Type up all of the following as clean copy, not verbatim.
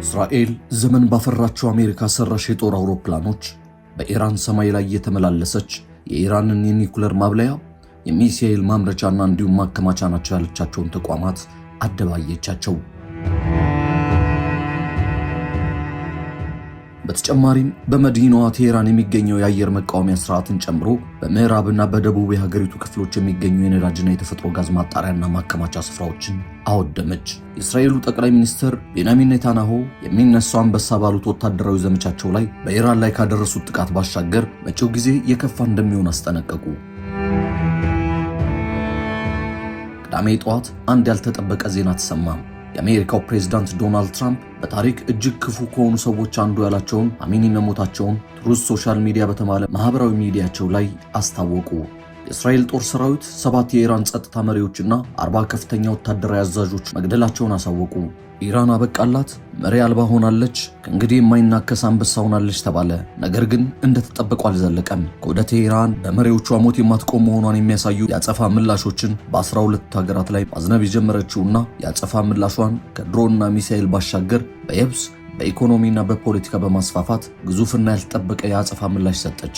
እስራኤል ዘመን ባፈራቸው አሜሪካ ሰራሽ የጦር አውሮፕላኖች በኢራን ሰማይ ላይ የተመላለሰች የኢራንን የኒኩለር ማብለያ የሚሳኤል ማምረቻና እንዲሁም ማከማቻ ናቸው ያለቻቸውን ተቋማት አደባየቻቸው። በተጨማሪም በመዲናዋ ቴህራን የሚገኘው የአየር መቃወሚያ ስርዓትን ጨምሮ በምዕራብና በደቡብ የሀገሪቱ ክፍሎች የሚገኙ የነዳጅና የተፈጥሮ ጋዝ ማጣሪያና ማከማቻ ስፍራዎችን አወደመች። የእስራኤሉ ጠቅላይ ሚኒስትር ቤንያሚን ኔታንያሁ የሚነሳው አንበሳ ባሉት ወታደራዊ ዘመቻቸው ላይ በኢራን ላይ ካደረሱት ጥቃት ባሻገር መጪው ጊዜ የከፋ እንደሚሆን አስጠነቀቁ። ቅዳሜ ጠዋት አንድ ያልተጠበቀ ዜና ተሰማ። የአሜሪካው ፕሬዝዳንት ዶናልድ ትራምፕ በታሪክ እጅግ ክፉ ከሆኑ ሰዎች አንዱ ያላቸውን አሚኒ መሞታቸውን ትሩዝ ሶሻል ሚዲያ በተባለ ማህበራዊ ሚዲያቸው ላይ አስታወቁ። የእስራኤል ጦር ሰራዊት 7 የኢራን ጸጥታ መሪዎችና 40 ከፍተኛ ወታደራዊ አዛዦች መግደላቸውን አሳወቁ። ኢራን አበቃላት፣ መሪ አልባ ሆናለች፣ ከእንግዲህ የማይናከስ አንበሳ ሆናለች ተባለ። ነገር ግን እንደተጠበቀው አልዘለቀም። ከወደ ቴህራን በመሪዎቿ ሞት የማትቆም መሆኗን የሚያሳዩ የአጸፋ ምላሾችን በ12 ሀገራት ላይ ማዝነብ የጀመረችውና የአጸፋ ምላሿን ከድሮንና ሚሳኤል ባሻገር በየብስ በኢኮኖሚና በፖለቲካ በማስፋፋት ግዙፍና ያልተጠበቀ የአጸፋ ምላሽ ሰጠች።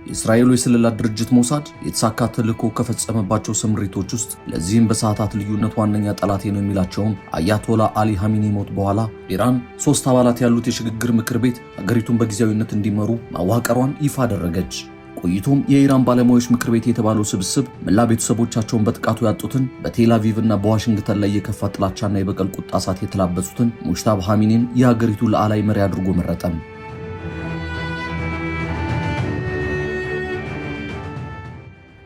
የእስራኤሉ የስለላ ድርጅት ሞሳድ የተሳካ ተልዕኮ ከፈጸመባቸው ስምሪቶች ውስጥ ለዚህም በሰዓታት ልዩነት ዋነኛ ጠላቴ ነው የሚላቸውን አያቶላ አሊ ኻሜኒ ሞት በኋላ ኢራን 3 አባላት ያሉት የሽግግር ምክር ቤት ሀገሪቱን በጊዜያዊነት እንዲመሩ ማዋቀሯን ይፋ አደረገች። ቆይቶም የኢራን ባለሙያዎች ምክር ቤት የተባለው ስብስብ መላ ቤተሰቦቻቸውን በጥቃቱ ያጡትን በቴል አቪቭና በዋሽንግተን ላይ የከፋ ጥላቻና የበቀል ቁጣ እሳት የተላበሱትን ሙጅታባ ኻሜኒን የሀገሪቱ ሉዓላዊ መሪ አድርጎ መረጠም።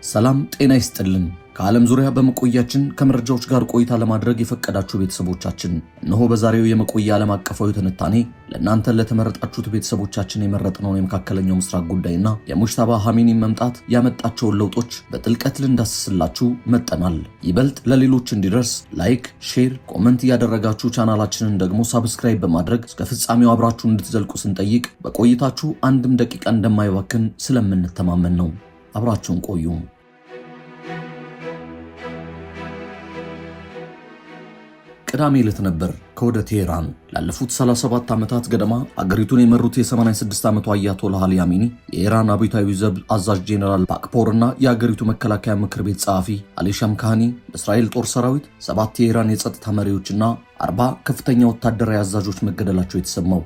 ሰላም ጤና ይስጥልን። ከዓለም ዙሪያ በመቆያችን ከመረጃዎች ጋር ቆይታ ለማድረግ የፈቀዳችሁ ቤተሰቦቻችን እነሆ በዛሬው የመቆያ ዓለም አቀፋዊ ትንታኔ ለእናንተ ለተመረጣችሁት ቤተሰቦቻችን የመረጥነውን የመካከለኛው ምስራቅ ጉዳይና የሙጅታባ ኻሜኒ መምጣት ያመጣቸውን ለውጦች በጥልቀት ልንዳስስላችሁ መጠናል። ይበልጥ ለሌሎች እንዲደርስ ላይክ፣ ሼር፣ ኮመንት እያደረጋችሁ ቻናላችንን ደግሞ ሳብስክራይብ በማድረግ እስከ ፍጻሜው አብራችሁ እንድትዘልቁ ስንጠይቅ በቆይታችሁ አንድም ደቂቃ እንደማይባክን ስለምንተማመን ነው። አብራችሁን ቆዩ። ቅዳሜ ዕለት ነበር ከወደ ቴህራን ላለፉት 37 ዓመታት ገደማ አገሪቱን የመሩት የ86 ዓመቱ አያቶላ አሊ ኻሜኒ የኢራን አብዮታዊ ዘብ አዛዥ ጄኔራል ባክፖርና የአገሪቱ መከላከያ ምክር ቤት ጸሐፊ አሊ ሻምካኒ በእስራኤል ጦር ሰራዊት 7 የኢራን የጸጥታ መሪዎችና 40 ከፍተኛ ወታደራዊ አዛዦች መገደላቸው የተሰማው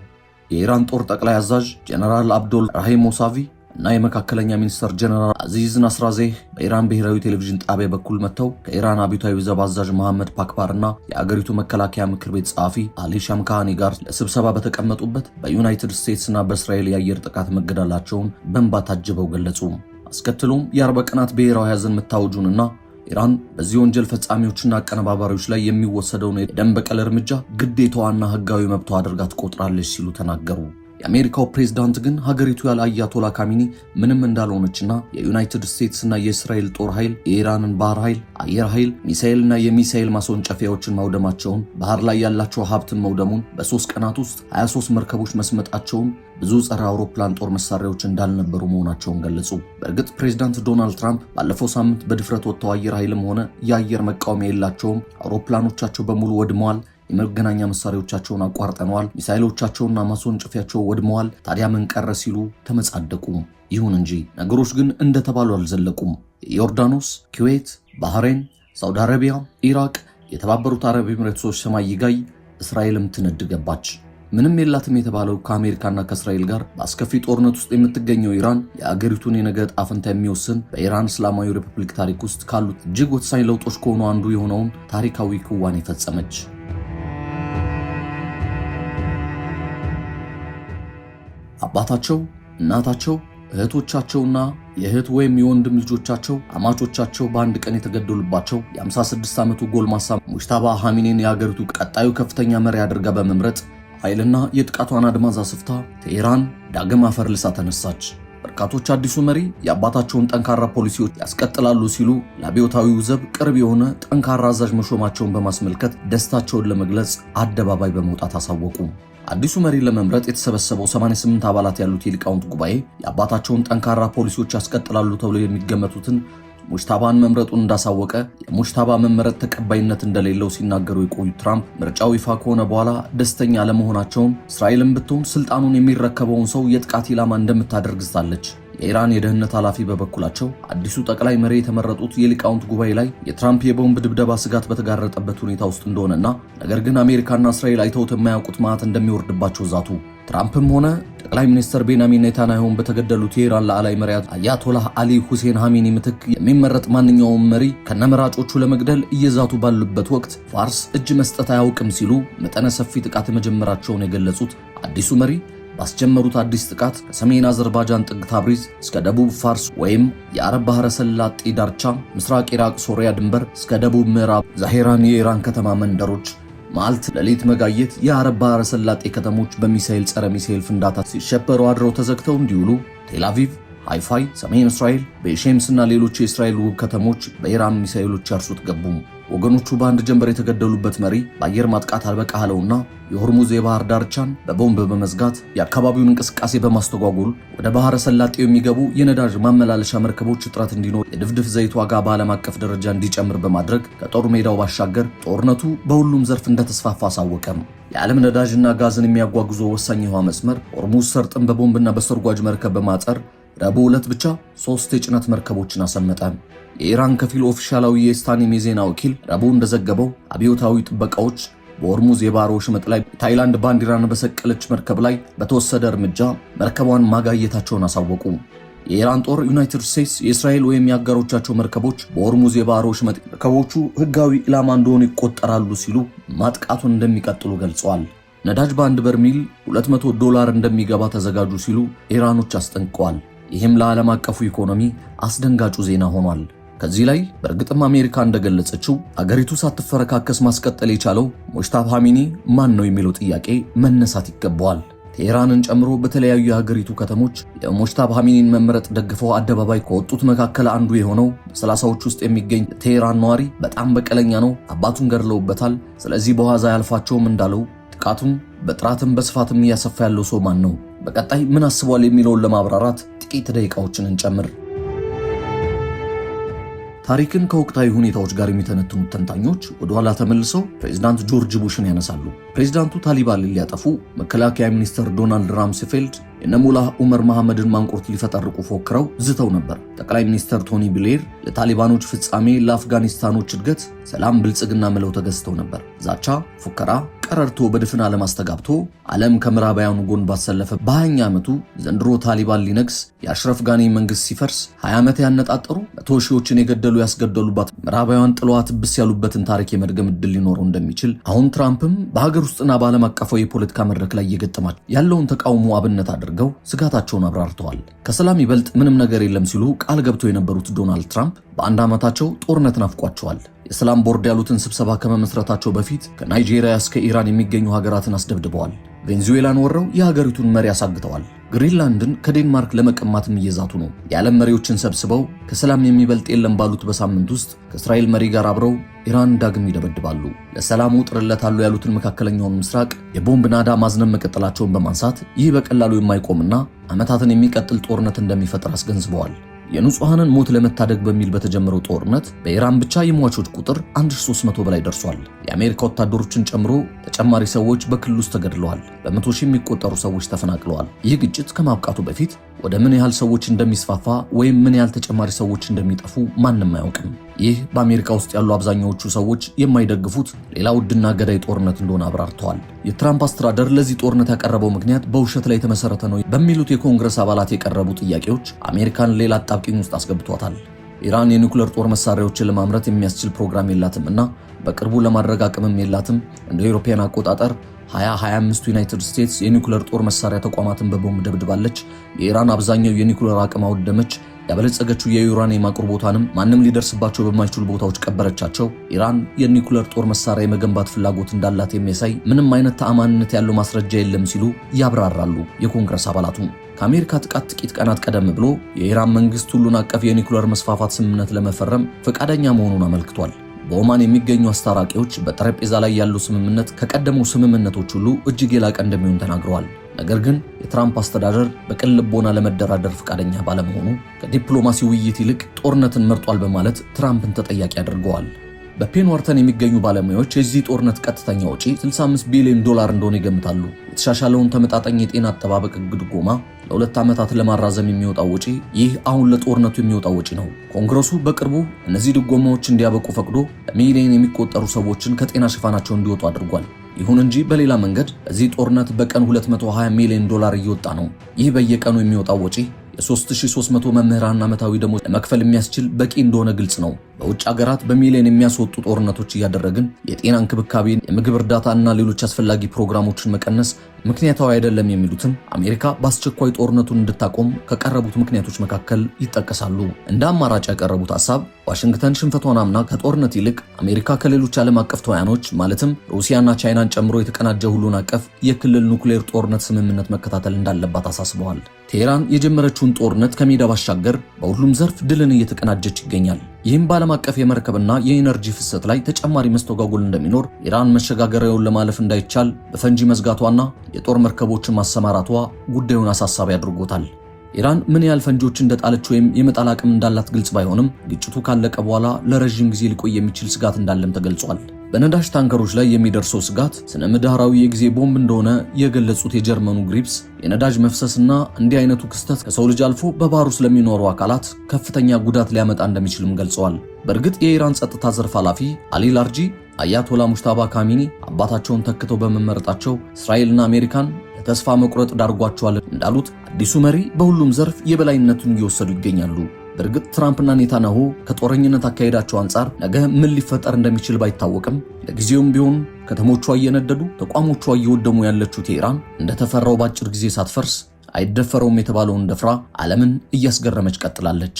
የኢራን ጦር ጠቅላይ አዛዥ ጄኔራል አብዶል ራሂም ሞሳቪ እና የመካከለኛ ሚኒስተር ጀነራል አዚዝ ናስራዜህ በኢራን ብሔራዊ ቴሌቪዥን ጣቢያ በኩል መጥተው ከኢራን አብዮታዊ ዘብ አዛዥ መሐመድ ፓክፓርና የአገሪቱ መከላከያ ምክር ቤት ጸሐፊ አሊ ሻምካኒ ጋር ለስብሰባ በተቀመጡበት በዩናይትድ ስቴትስና በእስራኤል የአየር ጥቃት መገደላቸውን በእንባ ታጅበው ገለጹ። አስከትሎም የ40 ቀናት ብሔራዊ ሐዘን መታወጁንና ኢራን በዚህ ወንጀል ፈጻሚዎችና አቀነባባሪዎች ላይ የሚወሰደውን የደም በቀል እርምጃ ግዴታዋና ሕጋዊ መብቷ አድርጋ ትቆጥራለች ሲሉ ተናገሩ። የአሜሪካው ፕሬዝዳንት ግን ሀገሪቱ ያለ አያቶላ ኻሜኒ ምንም እንዳልሆነችና የዩናይትድ ስቴትስና የእስራኤል ጦር ኃይል የኢራንን ባህር ኃይል፣ አየር ኃይል፣ ሚሳኤልና የሚሳኤል ማስወንጨፊያዎችን ማውደማቸውን፣ ባህር ላይ ያላቸው ሀብትን መውደሙን፣ በ3 ቀናት ውስጥ 23 መርከቦች መስመጣቸውን፣ ብዙ ጸረ አውሮፕላን ጦር መሳሪያዎች እንዳልነበሩ መሆናቸውን ገለጹ። በእርግጥ ፕሬዝዳንት ዶናልድ ትራምፕ ባለፈው ሳምንት በድፍረት ወጥተው አየር ኃይልም ሆነ የአየር መቃወሚያ የላቸውም፣ አውሮፕላኖቻቸው በሙሉ ወድመዋል፣ የመገናኛ መሳሪያዎቻቸውን አቋርጠነዋል፣ ሚሳኤሎቻቸውና ማስወንጨፊያቸው ወድመዋል፣ ታዲያ ምን ቀረ ሲሉ ተመጻደቁ። ይሁን እንጂ ነገሮች ግን እንደተባሉ አልዘለቁም። የዮርዳኖስ፣ ኩዌት፣ ባህሬን፣ ሳውዲ አረቢያ፣ ኢራቅ፣ የተባበሩት አረብ ኤሚሬቶች ሰማይ ይጋይ፣ እስራኤልም ትነድ ገባች። ምንም የላትም የተባለው ከአሜሪካና ከእስራኤል ጋር በአስከፊ ጦርነት ውስጥ የምትገኘው ኢራን የአገሪቱን የነገ ዕጣ ፈንታ የሚወስን በኢራን እስላማዊ ሪፐብሊክ ታሪክ ውስጥ ካሉት እጅግ ወሳኝ ለውጦች ከሆኑ አንዱ የሆነውን ታሪካዊ ክዋኔ ፈጸመች። አባታቸው፣ እናታቸው፣ እህቶቻቸውና የእህት ወይም የወንድም ልጆቻቸው አማቾቻቸው በአንድ ቀን የተገደሉባቸው የ56 ዓመቱ ጎልማሳ ሙጅታባ ኻሜኒን የአገሪቱ ቀጣዩ ከፍተኛ መሪ አድርጋ በመምረጥ ኃይልና የጥቃቷን አድማዝ አስፍታ ቴህራን ዳግም አፈር ልሳ ተነሳች። በርካቶች አዲሱ መሪ የአባታቸውን ጠንካራ ፖሊሲዎች ያስቀጥላሉ ሲሉ ለአብዮታዊው ዘብ ቅርብ የሆነ ጠንካራ አዛዥ መሾማቸውን በማስመልከት ደስታቸውን ለመግለጽ አደባባይ በመውጣት አሳወቁ። አዲሱ መሪ ለመምረጥ የተሰበሰበው 88 አባላት ያሉት የሊቃውንት ጉባኤ የአባታቸውን ጠንካራ ፖሊሲዎች ያስቀጥላሉ ተብሎ የሚገመቱትን ሙጅታባን መምረጡን እንዳሳወቀ የሙጅታባ መመረጥ ተቀባይነት እንደሌለው ሲናገሩ የቆዩት ትራምፕ ምርጫው ይፋ ከሆነ በኋላ ደስተኛ ለመሆናቸውን እስራኤልም ብትሆን ስልጣኑን የሚረከበውን ሰው የጥቃት ኢላማ እንደምታደርግ ዝታለች። የኢራን የደህንነት ኃላፊ በበኩላቸው አዲሱ ጠቅላይ መሪ የተመረጡት የሊቃውንት ጉባኤ ላይ የትራምፕ የቦምብ ድብደባ ስጋት በተጋረጠበት ሁኔታ ውስጥ እንደሆነና ነገር ግን አሜሪካና እስራኤል አይተውት የማያውቁት መዓት እንደሚወርድባቸው ዛቱ። ትራምፕም ሆነ ጠቅላይ ሚኒስትር ቤንያሚን ኔታንያሁን በተገደሉት የኢራን ላዕላይ መሪ አያቶላህ አሊ ሁሴን ሐሜኒ ምትክ የሚመረጥ ማንኛውም መሪ ከነመራጮቹ ለመግደል እየዛቱ ባሉበት ወቅት ፋርስ እጅ መስጠት አያውቅም ሲሉ መጠነ ሰፊ ጥቃት መጀመራቸውን የገለጹት አዲሱ መሪ ባስጀመሩት አዲስ ጥቃት ከሰሜን አዘርባጃን ጥግ ታብሪዝ እስከ ደቡብ ፋርስ ወይም የአረብ ባህረ ሰላጤ ዳርቻ ምስራቅ ኢራቅ ሶሪያ ድንበር እስከ ደቡብ ምዕራብ ዛሄራን የኢራን ከተማ መንደሮች ማልት ሌሊት መጋየት የአረብ ባህረ ሰላጤ ከተሞች በሚሳኤል ጸረ ሚሳኤል ፍንዳታ ሲሸበሩ አድረው ተዘግተው እንዲውሉ ቴል አቪቭ፣ ሃይፋይ፣ ሰሜን እስራኤል፣ ቤሼምስና ሌሎች የእስራኤል ውብ ከተሞች በኢራን ሚሳኤሎች ያርሱት ገቡ። ወገኖቹ በአንድ ጀንበር የተገደሉበት መሪ በአየር ማጥቃት አልበቃለውና የሆርሙዝ የባህር ዳርቻን በቦምብ በመዝጋት የአካባቢውን እንቅስቃሴ በማስተጓጎል ወደ ባህረ ሰላጤው የሚገቡ የነዳጅ ማመላለሻ መርከቦች እጥረት እንዲኖር የድፍድፍ ዘይት ዋጋ በዓለም አቀፍ ደረጃ እንዲጨምር በማድረግ ከጦር ሜዳው ባሻገር ጦርነቱ በሁሉም ዘርፍ እንደተስፋፋ አሳወቀም። የዓለም ነዳጅና ጋዝን የሚያጓጉዞ ወሳኝ የውሃ መስመር ሆርሙዝ ሰርጥን በቦምብና በሰርጓጅ መርከብ በማጠር ረቡዕ ዕለት ብቻ 3 የጭነት መርከቦችን አሰመጠ። የኢራን ከፊል ኦፊሻላዊ የስታኒም የዜና ወኪል ረቡዕ እንደዘገበው አብዮታዊ ጥበቃዎች በሆርሙዝ የባህር ወሽመጥ ላይ ታይላንድ ባንዲራን በሰቀለች መርከብ ላይ በተወሰደ እርምጃ መርከቧን ማጋየታቸውን አሳወቁ። የኢራን ጦር ዩናይትድ ስቴትስ የእስራኤል ወይም የአጋሮቻቸው መርከቦች በሆርሙዝ የባህር ወሽመጥ መርከቦቹ ሕጋዊ ኢላማ እንደሆኑ ይቆጠራሉ ሲሉ ማጥቃቱን እንደሚቀጥሉ ገልጸዋል። ነዳጅ በአንድ በርሜል $200 እንደሚገባ ተዘጋጁ ሲሉ ኢራኖች አስጠንቅቀዋል። ይህም ለዓለም አቀፉ ኢኮኖሚ አስደንጋጩ ዜና ሆኗል። ከዚህ ላይ በእርግጥም አሜሪካ እንደገለጸችው አገሪቱ ሳትፈረካከስ ማስቀጠል የቻለው ሙጅታባ ሐሜኒ ማን ነው የሚለው ጥያቄ መነሳት ይገባዋል። ቴህራንን ጨምሮ በተለያዩ የሀገሪቱ ከተሞች የሙጅታባ ሐሜኒን መመረጥ ደግፈው አደባባይ ከወጡት መካከል አንዱ የሆነው በ30ዎች ውስጥ የሚገኝ ቴህራን ነዋሪ በጣም በቀለኛ ነው፣ አባቱን ገድለውበታል፣ ስለዚህ በዋዛ ያልፋቸውም እንዳለው ጥቃቱን በጥራትም በስፋትም እያሰፋ ያለው ሰው ማን ነው? በቀጣይ ምን አስቧል የሚለውን ለማብራራት ጥቂት ደቂቃዎችን እንጨምር። ታሪክን ከወቅታዊ ሁኔታዎች ጋር የሚተነትኑት ተንታኞች ወደ ኋላ ተመልሰው ፕሬዝዳንት ጆርጅ ቡሽን ያነሳሉ። ፕሬዝዳንቱ ታሊባንን ሊያጠፉ መከላከያ ሚኒስትር ዶናልድ ራምስፌልድ የነሙላህ ዑመር መሐመድን ማንቁርት ሊፈጠርቁ ፎክረው ዝተው ነበር። ጠቅላይ ሚኒስትር ቶኒ ብሌር ለታሊባኖች ፍጻሜ፣ ለአፍጋኒስታኖች እድገት፣ ሰላም፣ ብልጽግና ምለው ተገዝተው ነበር። ዛቻ፣ ፉከራ ቀረርቶ በድፍን ዓለም አስተጋብቶ ዓለም ከምዕራባውያኑ ጎን ባሰለፈ በ20ኛ ዓመቱ ዘንድሮ ታሊባን ሊነግስ የአሽረፍ ጋኒ መንግስት ሲፈርስ 20 ዓመት ያነጣጠሩ መቶ ሺዎችን የገደሉ ያስገደሉባት ምዕራባውያን ጥለዋት ብስ ያሉበትን ታሪክ የመድገም ዕድል ሊኖረው እንደሚችል አሁን ትራምፕም በሀገር ውስጥና በዓለም አቀፋዊ የፖለቲካ መድረክ ላይ እየገጠማቸው ያለውን ተቃውሞ አብነት አድርገው ስጋታቸውን አብራርተዋል። ከሰላም ይበልጥ ምንም ነገር የለም ሲሉ ቃል ገብተው የነበሩት ዶናልድ ትራምፕ በአንድ ዓመታቸው ጦርነት ናፍቋቸዋል። የሰላም ቦርድ ያሉትን ስብሰባ ከመመስረታቸው በፊት ከናይጄሪያ እስከ ኢራን የሚገኙ ሀገራትን አስደብድበዋል። ቬንዙዌላን ወረው የሀገሪቱን መሪ አሳግተዋል። ግሪንላንድን ከዴንማርክ ለመቀማትም እየዛቱ ነው። የዓለም መሪዎችን ሰብስበው ከሰላም የሚበልጥ የለም ባሉት በሳምንት ውስጥ ከእስራኤል መሪ ጋር አብረው ኢራን ዳግም ይደበድባሉ። ለሰላሙ ጥርለታሉ ያሉትን መካከለኛውን ምስራቅ የቦምብ ናዳ ማዝነብ መቀጠላቸውን በማንሳት ይህ በቀላሉ የማይቆምና ዓመታትን የሚቀጥል ጦርነት እንደሚፈጥር አስገንዝበዋል። የንጹሃንን ሞት ለመታደግ በሚል በተጀመረው ጦርነት በኢራን ብቻ የሟቾች ቁጥር 1300 በላይ ደርሷል። የአሜሪካ ወታደሮችን ጨምሮ ተጨማሪ ሰዎች በክልሉ ውስጥ ተገድለዋል። በመቶ ሺህ የሚቆጠሩ ሰዎች ተፈናቅለዋል። ይህ ግጭት ከማብቃቱ በፊት ወደ ምን ያህል ሰዎች እንደሚስፋፋ ወይም ምን ያህል ተጨማሪ ሰዎች እንደሚጠፉ ማንም አያውቅም። ይህ በአሜሪካ ውስጥ ያሉ አብዛኛዎቹ ሰዎች የማይደግፉት ሌላ ውድና ገዳይ ጦርነት እንደሆነ አብራርተዋል። የትራምፕ አስተዳደር ለዚህ ጦርነት ያቀረበው ምክንያት በውሸት ላይ የተመሰረተ ነው በሚሉት የኮንግረስ አባላት የቀረቡ ጥያቄዎች አሜሪካን ሌላ አጣብቂኝ ውስጥ አስገብቷታል። ኢራን የኒውክሌር ጦር መሳሪያዎችን ለማምረት የሚያስችል ፕሮግራም የላትም እና በቅርቡ ለማድረግ አቅምም የላትም። እንደ አውሮፓውያን አቆጣጠር 2025 ዩናይትድ ስቴትስ የኒውክሌር ጦር መሳሪያ ተቋማትን በቦምብ ደብድባለች። የኢራን አብዛኛው የኒውክሌር አቅም አወደመች። ያበለጸገችው የዩራኒየም አቅርቦታንም ማንም ሊደርስባቸው በማይችሉ ቦታዎች ቀበረቻቸው። ኢራን የኒውክሌር ጦር መሳሪያ የመገንባት ፍላጎት እንዳላት የሚያሳይ ምንም አይነት ተአማንነት ያለው ማስረጃ የለም ሲሉ ያብራራሉ የኮንግረስ አባላቱ። ከአሜሪካ ጥቃት ጥቂት ቀናት ቀደም ብሎ የኢራን መንግስት ሁሉን አቀፍ የኒውክሌር መስፋፋት ስምምነት ለመፈረም ፈቃደኛ መሆኑን አመልክቷል። በኦማን የሚገኙ አስታራቂዎች በጠረጴዛ ላይ ያለው ስምምነት ከቀደሙ ስምምነቶች ሁሉ እጅግ የላቀ እንደሚሆን ተናግረዋል። ነገር ግን የትራምፕ አስተዳደር በቅን ልቦና ለመደራደር ፈቃደኛ ባለመሆኑ ከዲፕሎማሲ ውይይት ይልቅ ጦርነትን መርጧል በማለት ትራምፕን ተጠያቂ አድርገዋል። በፔንዋርተን የሚገኙ ባለሙያዎች የዚህ ጦርነት ቀጥተኛ ወጪ 65 ቢሊዮን ዶላር እንደሆነ ይገምታሉ። የተሻሻለውን ተመጣጣኝ የጤና አጠባበቅ ድጎማ ለ2 ዓመታት ለማራዘም የሚወጣው ወጪ ይህ አሁን ለጦርነቱ የሚወጣው ወጪ ነው። ኮንግረሱ በቅርቡ እነዚህ ድጎማዎች እንዲያበቁ ፈቅዶ በሚሊዮን የሚቆጠሩ ሰዎችን ከጤና ሽፋናቸው እንዲወጡ አድርጓል። ይሁን እንጂ በሌላ መንገድ በዚህ ጦርነት በቀን 220 ሚሊዮን ዶላር እየወጣ ነው። ይህ በየቀኑ የሚወጣው ወጪ የ3300 መምህራን ዓመታዊ ደሞዝ ለመክፈል የሚያስችል በቂ እንደሆነ ግልጽ ነው። በውጭ ሀገራት በሚሊዮን የሚያስወጡ ጦርነቶች እያደረግን የጤና እንክብካቤን፣ የምግብ እርዳታ እና ሌሎች አስፈላጊ ፕሮግራሞችን መቀነስ ምክንያታዊ አይደለም የሚሉትም አሜሪካ በአስቸኳይ ጦርነቱን እንድታቆም ከቀረቡት ምክንያቶች መካከል ይጠቀሳሉ። እንደ አማራጭ ያቀረቡት ሐሳብ ዋሽንግተን ሽንፈቷን አምና ከጦርነት ይልቅ አሜሪካ ከሌሎች ዓለም አቀፍ ተዋናዮች ማለትም ሩሲያና ቻይናን ጨምሮ የተቀናጀ ሁሉን አቀፍ የክልል ኑክሌር ጦርነት ስምምነት መከታተል እንዳለባት አሳስበዋል። ቴህራን የጀመረችውን ጦርነት ከሜዳ ባሻገር በሁሉም ዘርፍ ድልን እየተቀናጀች ይገኛል። ይህም በዓለም አቀፍ የመርከብና የኢነርጂ ፍሰት ላይ ተጨማሪ መስተጓጎል እንደሚኖር፣ ኢራን መሸጋገሪያውን ለማለፍ እንዳይቻል በፈንጂ መዝጋቷና የጦር መርከቦችን ማሰማራቷ ጉዳዩን አሳሳቢ አድርጎታል። ኢራን ምን ያህል ፈንጂዎች እንደጣለች ወይም የመጣል አቅም እንዳላት ግልጽ ባይሆንም ግጭቱ ካለቀ በኋላ ለረጅም ጊዜ ሊቆይ የሚችል ስጋት እንዳለም ተገልጿል። በነዳጅ ታንከሮች ላይ የሚደርሰው ስጋት ስነ ምህዳራዊ የጊዜ ቦምብ እንደሆነ የገለጹት የጀርመኑ ግሪፕስ የነዳጅ መፍሰስና እንዲህ አይነቱ ክስተት ከሰው ልጅ አልፎ በባህሩ ስለሚኖሩ አካላት ከፍተኛ ጉዳት ሊያመጣ እንደሚችልም ገልጸዋል። በእርግጥ የኢራን ጸጥታ ዘርፍ ኃላፊ አሊ ላርጂ አያቶላ ሙጅታባ ካሚኒ አባታቸውን ተክተው በመመረጣቸው እስራኤልና አሜሪካን ለተስፋ መቁረጥ ዳርጓቸዋል እንዳሉት አዲሱ መሪ በሁሉም ዘርፍ የበላይነቱን እየወሰዱ ይገኛሉ። በእርግጥ ትራምፕና ኔታንያሁ ከጦረኝነት አካሄዳቸው አንጻር ነገ ምን ሊፈጠር እንደሚችል ባይታወቅም ለጊዜውም ቢሆን ከተሞቿ እየነደዱ ተቋሞቿ እየወደሙ ያለችው ቴህራን እንደተፈራው ባጭር ጊዜ ሳትፈርስ አይደፈረውም የተባለውን ደፍራ ዓለምን እያስገረመች ቀጥላለች።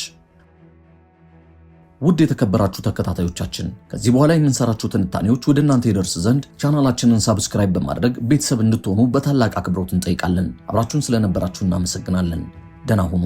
ውድ የተከበራችሁ ተከታታዮቻችን ከዚህ በኋላ የምንሰራቸው ትንታኔዎች ወደ እናንተ ይደርስ ዘንድ ቻናላችንን ሳብስክራይብ በማድረግ ቤተሰብ እንድትሆኑ በታላቅ አክብሮት እንጠይቃለን። አብራችሁን ስለነበራችሁ እናመሰግናለን። ደህና ሁኑ።